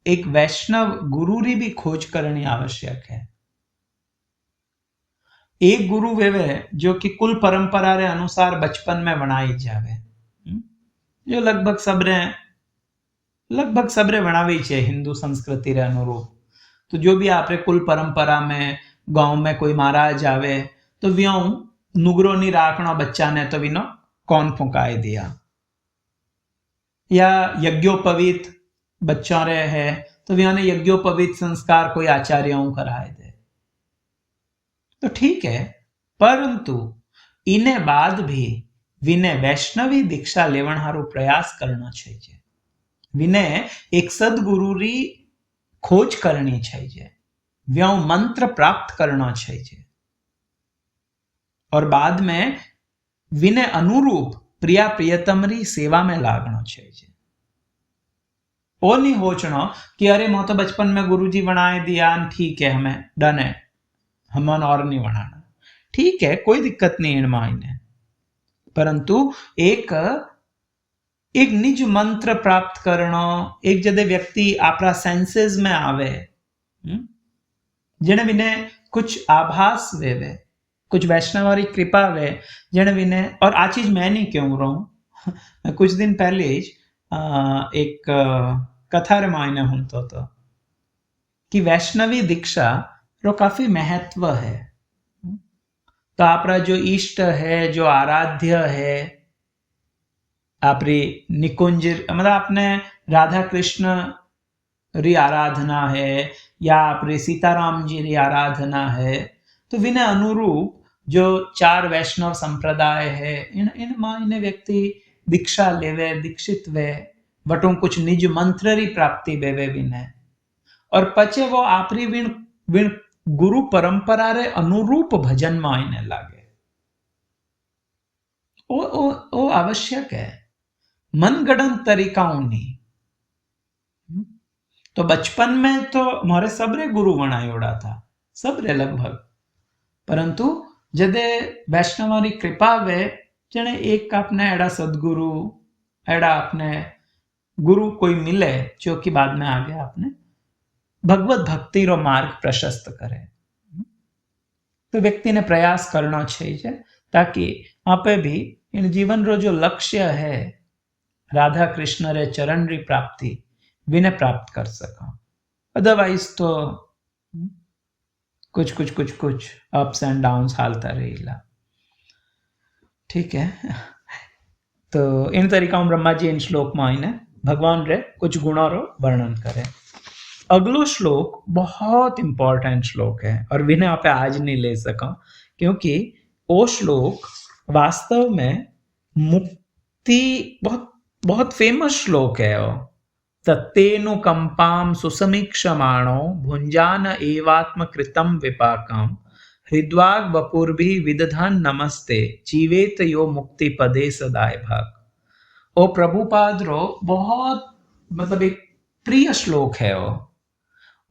एक वैष्णव गुरु री भी खोज करनी आवश्यक है। एक गुरु वेवे जो कि कुल परंपरा रे अनुसार बचपन में बनाई जावे, जो लगभग सबरे बनावी छे हिंदू संस्कृति रे अनुरूप। तो जो भी आपरे कुल परंपरा में गांव में कोई महाराज आवे तो व्यों नुगरो नहीं राखना बच्चा ने, तो विनो कौन फुकाए दिया, या यज्ञोपवीत बच्चा रे है तो व्यों ने यज्ञोपवीत संस्कार कोई आचार्यों कराए दे, तो ठीक है। परंतु इने बाद भी विने वैष्णवी दीक्षा लेवण हारू प्रयास करना चाहिए, विने एक सदगुरु री खोज करनी चाहिए, व्यों मंत्र प्राप्त करना चाहिए, और बाद में विने अनुरूप प्रिया प्रियतम री सेवा में लागना चाहिए। वो नहीं होचना कि अरे मैं तो बचपन में गुरुजी बनाए दिया, ठीक है, हमें डन है, हमें और नहीं बनाना, ठीक है, कोई दिक्कत नहीं इनमें, परंतु एक निज मंत्र प्राप्त करना, एक जदे व्यक्ति आपरा सेंसेस में आवे, जेने विने कुछ आभास वेवे, कुछ वैष्णवारी कृपा वे जेने विने, और आ चीज मैं नहीं क्यों रहा हूं, कुछ दिन पहले एक कथा रे मायने हूं तो कि वैष्णवी दीक्षा रो काफी महत्व है। तो आपरा जो इष्ट है, जो आराध्य है, आपरी निकुंज मतलब आपने राधा कृष्ण री आराधना है या आपरे सीताराम जी री आराधना है, तो विने अनुरूप जो 4 वैष्णव संप्रदाय है, इन मायने व्यक्ति दीक्षा लेवे, दीक्षित वे, बटों कुछ निज मंत्र री प्राप्ति बेवे विने, और पचे वो आपरी विण गुरु परंपरा रे अनुरूप भजन में आने लागे। ओ आवश्यक है, मनगढ़ंत तरीकाओं नहीं। तो बचपन में तो मारे सबरे गुरु बनायोड़ा था, सबरे लगभग, परंतु जदे वैष्णवारी कृपा वे जने एक आपने एड़ा सदगुरु, एड़ा आपने गुरु कोई मिले जो कि बाद में आगे आपने भगवत भक्ति रो मार्ग प्रशस्त करे, तो व्यक्ति ने प्रयास करना चाहिए ताकि आपे भी इन जीवन रो जो लक्ष्य है राधा कृष्ण रे चरण री प्राप्ति विने प्राप्त कर सका। अदरवाइज तो कुछ अप्स एंड डाउन्स हालता रहेला, ठीक है। तो इन तरीका ब्रह्मा जी इन श्लोक में आईने भगवान रे कुछ गुणों रो वर्णन करे। अगलो श्लोक बहुत इंपॉर्टेंट श्लोक है और विने आप आज नहीं ले सका, क्योंकि वो श्लोक वास्तव में मुक्ति बहुत फेमस श्लोक है। तत्तेनु कंपाम सुसमीक्षमाणो भुंजान एवात्म कृतम विपाकम हृद्वाग वपुर्भि विदधन नमस्ते जीवेत यो मुक्ति पदे सदाय भाग। ओ प्रभुपाद रो बहुत मतलब एक प्रिय श्लोक है वो,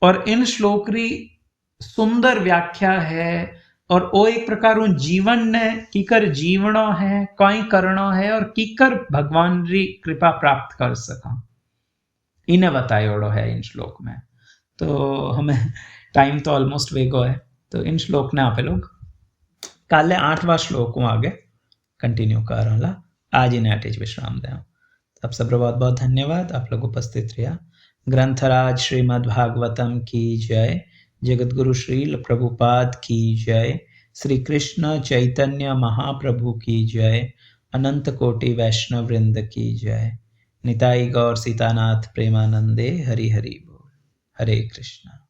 और इन श्लोक री सुंदर व्याख्या है, और वो एक प्रकार जीवन ने कीकर जीवनो है, कई करनो है, और कीकर भगवान री कृपा प्राप्त कर सका, इन्हें बतायोड़ो है इन श्लोक में। तो हमें टाइम तो ऑलमोस्ट वेगो है, तो इन श्लोक ने आप लोग काले 8वां श्लोक हूँ आगे कंटिन्यू कर रहा, आज इन्हें अटेज विश्राम दें। आप सब बहुत बहुत धन्यवाद, आप लोग उपस्थित रहा। ग्रंथराज श्रीमद् भागवतम की जय। जगतगुरु श्रील प्रभुपाद की जय। श्री कृष्ण चैतन्य महाप्रभु की जय। अनंत कोटि वैष्णव वृंद की जय। निताई गौर सीतानाथ प्रेमानंदे हरि हरि बोल। हरे कृष्णा।